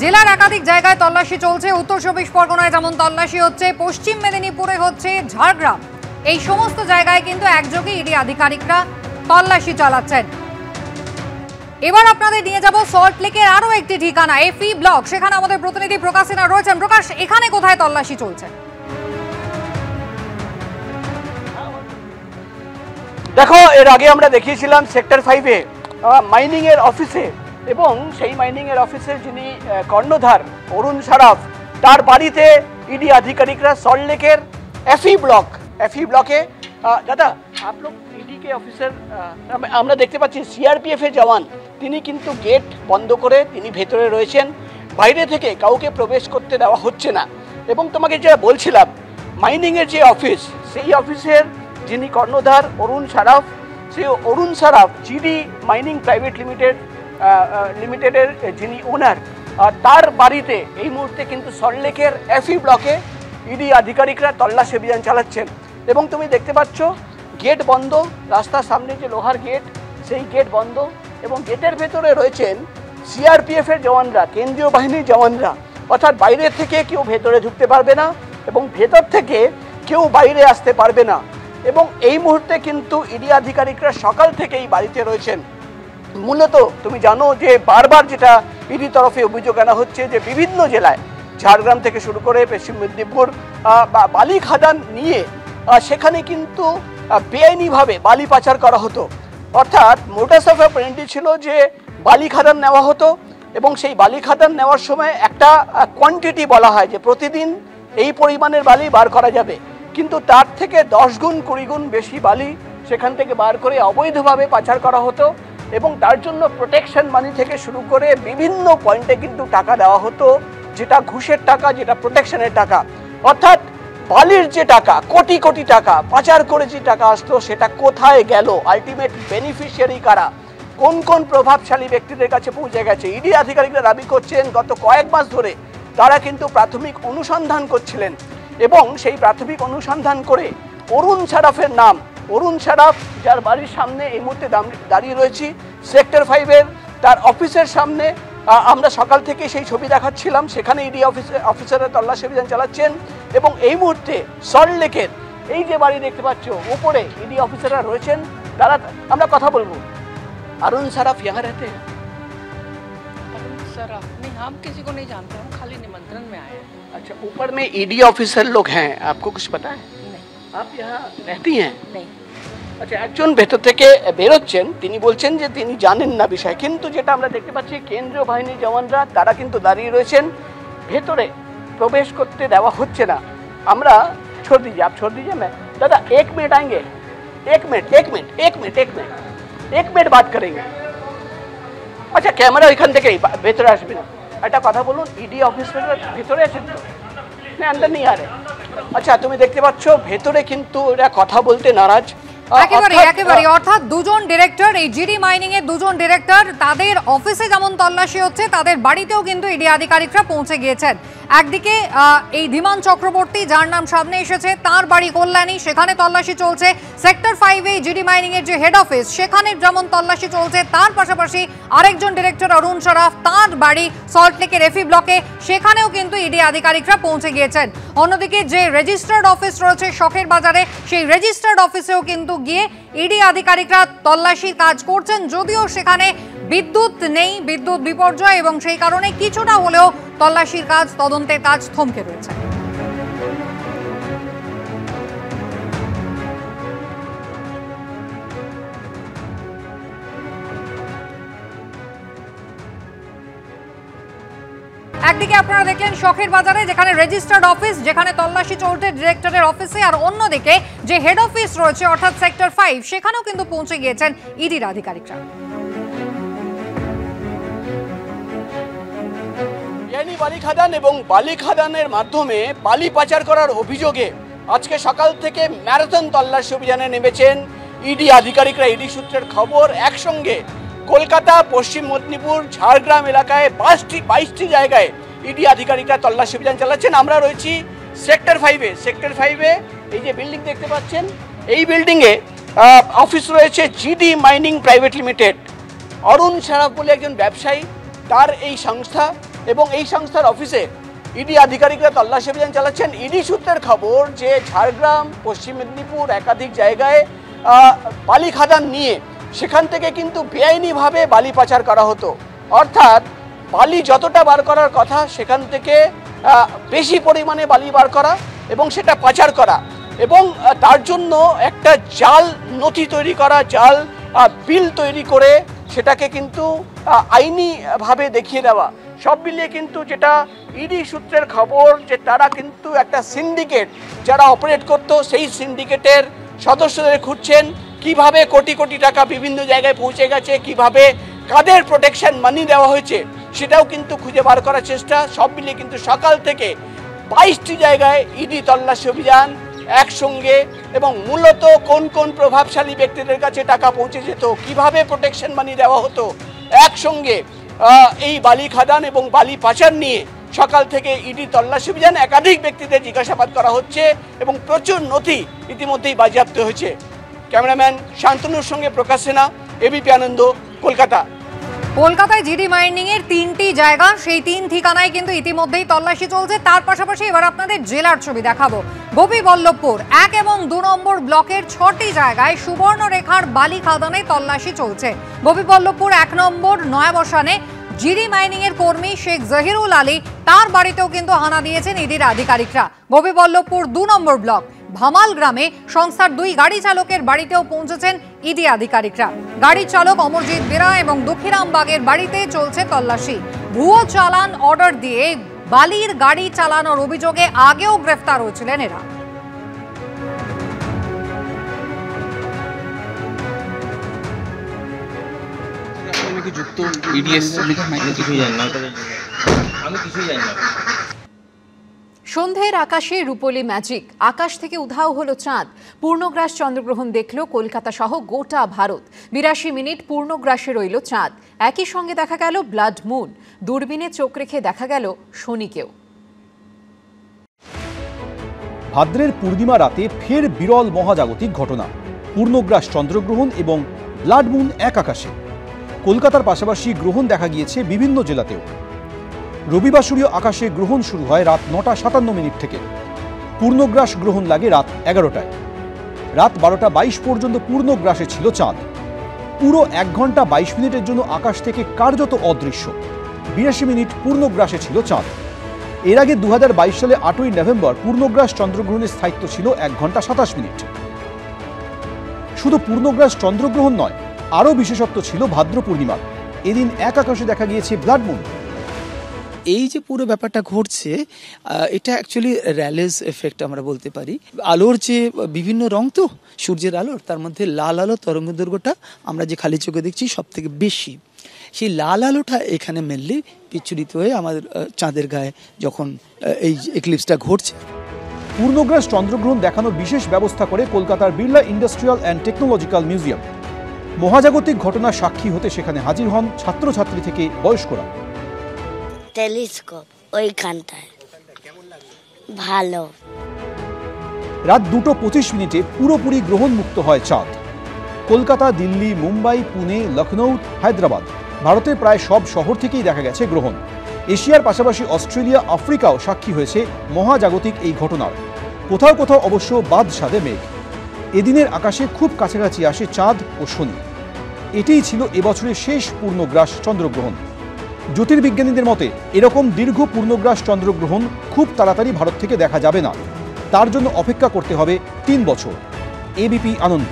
জেলার একাধিক জায়গায় তল্লাশি চলছে। উত্তর 24 পরগনায় যেমন তল্লাশি হচ্ছে, পশ্চিম মেদিনীপুরে হচ্ছে, ঝাড়গ্রাম, এই সমস্ত জায়গায় কিন্তু একযোগে ইডি আধিকারিকরা তল্লাশি চালাচ্ছেন। এবার আপনাদের নিয়ে যাব সল্টলেকের আরো একটি ঠিকানা, এফই ব্লক। সেখানে আমাদের প্রতিনিধি প্রকাশ সিনহা রয়েছেন। প্রকাশ, এখানে কোথায় তল্লাশি চলছে? দেখো, এর আগে আমরা দেখিয়েছিলাম সেক্টর 5-এ মাইনিং এর অফিসে, এবং সেই মাইনিং এর অফিসের যিনি কর্ণধার অরুণ সারাফ, তার বাড়িতে ইডি আধিকারিকরা সল্টলেকের এফই ব্লকে দাদা आप लोग ईडी के ऑफिसर আমরা দেখতে পাচ্ছি সিআরপিএফ এর জওয়ান, তিনি কিন্তু গেট বন্ধ করে তিনি ভেতরে রয়েছেন, বাইরে থেকে কাউকে প্রবেশ করতে দেওয়া হচ্ছে না। এবং তোমাকে যেটা বলছিলাম, মাইনিং এর যে অফিস, সেই অফিসের যিনি কর্ণধার অরুণ সারাফ, সেই অরুণ সারাফ জিডি মাইনিং প্রাইভেট লিমিটেডের যিনি ওনার, তার বাড়িতে এই মুহূর্তে কিন্তু সল্টলেকের এফই ব্লকে ইডি আধিকারিকরা তল্লাশি অভিযান চালাচ্ছেন। এবং তুমি দেখতে পাচ্ছ গেট বন্ধ, রাস্তার সামনে যে লোহার গেট, সেই গেট বন্ধ, এবং গেটের ভেতরে রয়েছেন সিআরপিএফের জওয়ানরা, কেন্দ্রীয় বাহিনীর জওয়ানরা। অর্থাৎ বাইরে থেকে কেউ ভেতরে ঢুকতে পারবে না এবং ভেতর থেকে কেউ বাইরে আসতে পারবে না। এবং এই মুহূর্তে কিন্তু ইডি আধিকারিকরা সকাল থেকেই বাড়িতে রয়েছেন। মূলত তুমি জানো যে বারবার যেটা ইডি তরফে অভিযোগ আনা হচ্ছে যে বিভিন্ন জেলায়, ঝাড়গ্রাম থেকে শুরু করে পশ্চিম মেদিনীপুর, বালি খাদান নিয়ে সেখানে কিন্তু বেআইনিভাবে বালি পাচার করা হতো। অর্থাৎ মোটাস অফ অপারেন্ডি ছিল যে বালি খাদান নেওয়া হতো, এবং সেই বালি খাদান নেওয়ার সময় একটা কোয়ান্টিটি বলা হয় যে প্রতিদিন এই পরিমাণের বালি বার করা যাবে, কিন্তু তার থেকে 10 গুণ 20 গুণ বেশি বালি সেখান থেকে বার করে অবৈধভাবে পাচার করা হতো। এবং তার জন্য প্রোটেকশন মানি থেকে শুরু করে বিভিন্ন পয়েন্টে কিন্তু টাকা দেওয়া হতো, যেটা ঘুষের টাকা, যেটা প্রোটেকশনের টাকা। অর্থাৎ বালির যে টাকা, কোটি কোটি টাকা পাচার করে যে টাকা আসতো, সেটা কোথায় গেল, আলটিমেট বেনিফিশিয়ারি কারা, কোন কোন প্রভাবশালী ব্যক্তিদের কাছে পৌঁছে গেছে। ইডি আধিকারিকরা দাবি করছেন গত কয়েক মাস ধরে তারা কিন্তু প্রাথমিক অনুসন্ধান করছিলেন, এবং সেই প্রাথমিক অনুসন্ধান করে অরুণ সারাফের নাম, অরুণ সারাফ যার বাড়ির সামনে এই মুহূর্তে দাঁড়িয়ে রয়েছি, সেক্টর 5-এর তার অফিসের সামনে আমরা সকাল থেকে সেই ছবি দেখাচ্ছিলাম, সেখানে ইডি অফিসাররা তল্লাশি অভিযান চালাচ্ছেন। এবং এই মুহূর্তে সল্টলেকের এই যে বাড়ি দেখতে পাচ্ছ, উপরে ইডি অফিসাররা রয়েছেন, তারা আমরা কথা বলবো। अरुण सराफ यहाँ रहते हैं? अरुण सराफ नहीं, हम किसी को नहीं जानते, हम खाली निमंत्रण में आए हैं। अच्छा, ऊपर में ईडी ऑफिसर लोग हैं, आपको कुछ पता है? नहीं। आप यहाँ रहती हैं? नहीं। আচ্ছা, একজন ভেতর থেকে বেরোচ্ছেন, তিনি বলছেন যে তিনি জানেন না বিষয়, কিন্তু যেটা আমরা দেখতে পাচ্ছি কেন্দ্রীয় বাহিনীর জওয়ানরা তারা কিন্তু দাঁড়িয়ে রয়েছেন, ভেতরে প্রবেশ করতে দেওয়া হচ্ছে না। আমরা छोड़ दीजिए, आप छोड़ दीजिए। मैं दादा 1 मिनट आएंगे, 1 मिनट बात करेंगे। अच्छा, ক্যামেরা ওইখান থেকেই ভেতরে আসবে না। একটা কথা বলুন, ইডি অফিসার ভেতরে আছেন তো? না, আন্দার নেই আরে। আচ্ছা, তুমি দেখতে পাচ্ছ ভেতরে কিন্তু এরা কথা বলতে নারাজ। একেবারে অর্থাৎ দুজন ডিরেক্টর, এই জিডি মাইনিং এর দুজন ডিরেক্টর, তাদের অফিসে যেমন তল্লাশি হচ্ছে, তাদের বাড়িতেও কিন্তু ইডি আধিকারিকরা পৌঁছে গিয়েছেন। একদিকে এই ধীমান চক্রবর্তী, যার নাম সামনে এসেছে, তার বাড়ি কল্যাণী, সেখানে তল্লাশি চলছে। সেক্টর 5-এ জিডি মাইনিং এর যে হেড অফিস, সেখানে যেমন তল্লাশি চলছে, তার পাশাপাশি আরেকজন ডিরেক্টর অরুণ সারাফ, তার বাড়ি সল্টলেকের এফই ব্লকে, সেখানেও কিন্তু ইডি আধিকারিকরা পৌঁছে গিয়েছেন। অন্যদিকে যে রেজিস্টার্ড অফিস রয়েছে শখের বাজারে, সেই রেজিস্টার্ড অফিসেও কিন্তু গিয়ে ইডি আধিকারিকরা তল্লাশি কাজ করছেন, যদিও সেখানে বিদ্যুৎ নেই, বিদ্যুৎ বিপর্যয়, এবং সেই কারণে কিছুটা হলেও তল্লাশির কাজ, তদন্তের কাজ থমকে রয়েছে। একদিকে আপনারা দেখলেন শখের বাজারে, যেখানে রেজিস্টার্ড অফিস, যেখানে তল্লাশি চলছে ডিরেক্টরের অফিসে, আর অন্যদিকে যে হেড অফিস রয়েছে অর্থাৎ সেক্টর 5, সেখানেও কিন্তু পৌঁছে গিয়েছেন ইডির আধিকারিকরা। বালি খাদান এবং বালি খাদানের মাধ্যমে বালি পাচার করার অভিযোগে আজকে সকাল থেকে ম্যারাথন তল্লাশি অভিযানে নেমেছেন ইডি আধিকারিকরা। ইডি সূত্রের খবর, একসঙ্গে কলকাতা, পশ্চিম মেদিনীপুর, ঝাড়গ্রাম এলাকায় 22টি জায়গায় ইডি আধিকারিকরা তল্লাশি অভিযান চালাচ্ছেন। আমরা রয়েছি সেক্টর 5-এ। সেক্টর 5-এ এই যে বিল্ডিং দেখতে পাচ্ছেন, এই বিল্ডিংয়ে অফিস রয়েছে জিডি মাইনিং প্রাইভেট লিমিটেড। অরুণ সারাফ বলে একজন ব্যবসায়ী, তার এই সংস্থা, এবং এই সংস্থার অফিসে ইডি আধিকারিকরা তল্লাশি অভিযান চালাচ্ছেন। ইডি সূত্রের খবর যে ঝাড়গ্রাম, পশ্চিম মেদিনীপুর একাধিক জায়গায় বালি খাদান নিয়ে সেখান থেকে কিন্তু বেআইনিভাবে বালি পাচার করা হতো, অর্থাৎ বালি যতটা বার করার কথা সেখান থেকে বেশি পরিমাণে বালি বার করা এবং সেটা পাচার করা, এবং তার জন্য একটা জাল নথি তৈরি করা, জাল বিল তৈরি করে সেটাকে কিন্তু আইনিভাবে দেখিয়ে দেওয়া। সব মিলিয়ে কিন্তু যেটা ইডি সূত্রের খবর যে তারা কিন্তু একটা সিন্ডিকেট যারা অপারেট করতো সেই সিন্ডিকেটের সদস্যদের খুঁজছেন, কিভাবে কোটি কোটি টাকা বিভিন্ন জায়গায় পৌঁছে গেছে, কিভাবে কাদের প্রোটেকশন মানি দেওয়া হয়েছে সেটাও কিন্তু খুঁজে বার করার চেষ্টা। সব মিলিয়ে কিন্তু সকাল থেকে 22টি জায়গায় ইডি তল্লাশি অভিযান একসঙ্গে, এবং মূলত কোন কোন প্রভাবশালী ব্যক্তিদের কাছে টাকা পৌঁছে যেত, কিভাবে প্রোটেকশন মানি দেওয়া হতো, একসঙ্গে এই বালি খাদান এবং বালি পাচার নিয়ে সকাল থেকে ইডি তল্লাশি অভিযান, একাধিক ব্যক্তিদের জিজ্ঞাসাবাদ করা হচ্ছে এবং প্রচুর নথি ইতিমধ্যেই বাজেয়াপ্ত হয়েছে। ক্যামেরাম্যান শান্তনুর সঙ্গে প্রকাশ সিনহা, এবিপি আনন্দ, কলকাতা। কলকাতায় জিডি মাইনিং এর 3টি জায়গা, সেই 3 ঠিকানায় কিন্তু ইতিমধ্যেই তল্লাশি চলছে। তার পাশাপাশি এবার আপনাদের জেলার ছবি দেখাবো। গোপীবল্লভপুর 1 এবং 2 নম্বর ব্লকের 6টি জায়গায় সুবর্ণরেখার বালি খাদানে তল্লাশি চলছে। গোপীবল্লভপুর 1 নম্বর নয়াবসানে জিডি মাইনিং এর কর্মী শেখ জহিরুল আলী, তার বাড়িতেও কিন্তু হানা দিয়েছেন ইডির আধিকারিকরা। গোপীবল্লভপুর 2 নম্বর ব্লক ভামাল গ্রামে সংস্থার 2 গাড়ি চালকের বাড়িতেও পৌঁছেছেন ইডি আধিকারিকরা। গাড়ি চালক অমরজিৎ বেরা এবং দক্ষিরামবাগের বাড়িতে চলছে তল্লাশি। ভুয়ো চালান অর্ডার দিয়ে বালির গাড়ি চালানোর অভিযোগে আগেও গ্রেফতার হয়েছিলেন এরা। সন্ধ্যের আকাশে রূপলি ম্যাজিক, আকাশ থেকে উধাও হলো চাঁদ। পূর্ণগ্রাস চন্দ্রগ্রহণ দেখল কলকাতা সহ গোটা ভারত। 82 মিনিট পূর্ণগ্রাসে রইল চাঁদ। একই সঙ্গে দেখা গেল ব্লাড মুন। দূরবীনে চোখ রেখে দেখা গেল শনিকেও। ভাদ্রের পূর্ণিমা রাতে ফের বিরল মহাজাগতিক ঘটনা, পূর্ণগ্রাস চন্দ্রগ্রহণ এবং ব্লাড মুন এক আকাশে। কলকাতার পাশাপাশি গ্রহণ দেখা গিয়েছে বিভিন্ন জেলাতেও। রবিবাসরীয় আকাশে গ্রহণ শুরু হয় রাত 9টা 57 মিনিট থেকে। পূর্ণগ্রাস গ্রহণ লাগে রাত 11টায়। রাত 12টা 22 পর্যন্ত পূর্ণগ্রাসে ছিল চাঁদ। পুরো 1 ঘন্টা 22 মিনিটের জন্য আকাশ থেকে কার্যত অদৃশ্য। 82 মিনিট পূর্ণগ্রাসে ছিল চাঁদ। এর আগে 2022 সালে 8ই নভেম্বর পূর্ণগ্রাস চন্দ্রগ্রহণের স্থায়িত্ব ছিল 1 ঘন্টা 27 মিনিট। শুধু পূর্ণগ্রাস চন্দ্রগ্রহণ নয়, আরও বিশেষত্ব ছিল ভাদ্র পূর্ণিমার। এদিন এক আকাশে দেখা গিয়েছে ব্লাড মুন। এই যে পুরো ব্যাপারটা ঘটছে, এটা অ্যাকচুয়ালি র্যালেস এফেক্ট আমরা বলতে পারি। আলোর যে বিভিন্ন রং, তো সূর্যের আলোর, তার মধ্যে লাল আলো তরঙ্গ দৈর্ঘ্যটা আমরা যে খালি চোখে দেখছি সব থেকে বেশি। সেই লাল আলোটা এখানে মেনলি বিচ্ছুরিত হয়ে আমাদের চাঁদের গায়ে যখন এই এক্লিপসটা ঘটছে। পূর্ণগ্রাস চন্দ্রগ্রহণ দেখানোর বিশেষ ব্যবস্থা করে কলকাতার Birla industrial and technological museum. মহাজাগতিক ঘটনার সাক্ষী হতে সেখানে হাজির হন ছাত্রছাত্রী থেকে বয়স্করা। টেলিস্কোপ ওইখানটায় ভালো। রাত 2:25 মিনিটে পুরোপুরি গ্রহণ মুক্ত হয় চাঁদ। কলকাতা, দিল্লি, মুম্বাই, পুনে, লখনৌ, হায়দ্রাবাদ, ভারতের প্রায় সব শহর থেকেই দেখা গেছে গ্রহণ। এশিয়ার পাশাপাশি অস্ট্রেলিয়া, আফ্রিকাও সাক্ষী হয়েছে মহাজাগতিক এই ঘটনার। কোথাও কোথাও অবশ্য বাদ সাধে মেঘ। এদিনের আকাশে খুব কাছাকাছি আসে চাঁদ ও শনি। এটিই ছিল এবছরের শেষ পূর্ণগ্রাস চন্দ্রগ্রহণ। জ্যোতির্বিজ্ঞানীদের মতে এরকম দীর্ঘ পূর্ণগ্রাস চন্দ্রগ্রহণ খুব তাড়াতাড়ি ভারত থেকে দেখা যাবে না। তার জন্য অপেক্ষা করতে হবে 3 বছর। এবিপি আনন্দ।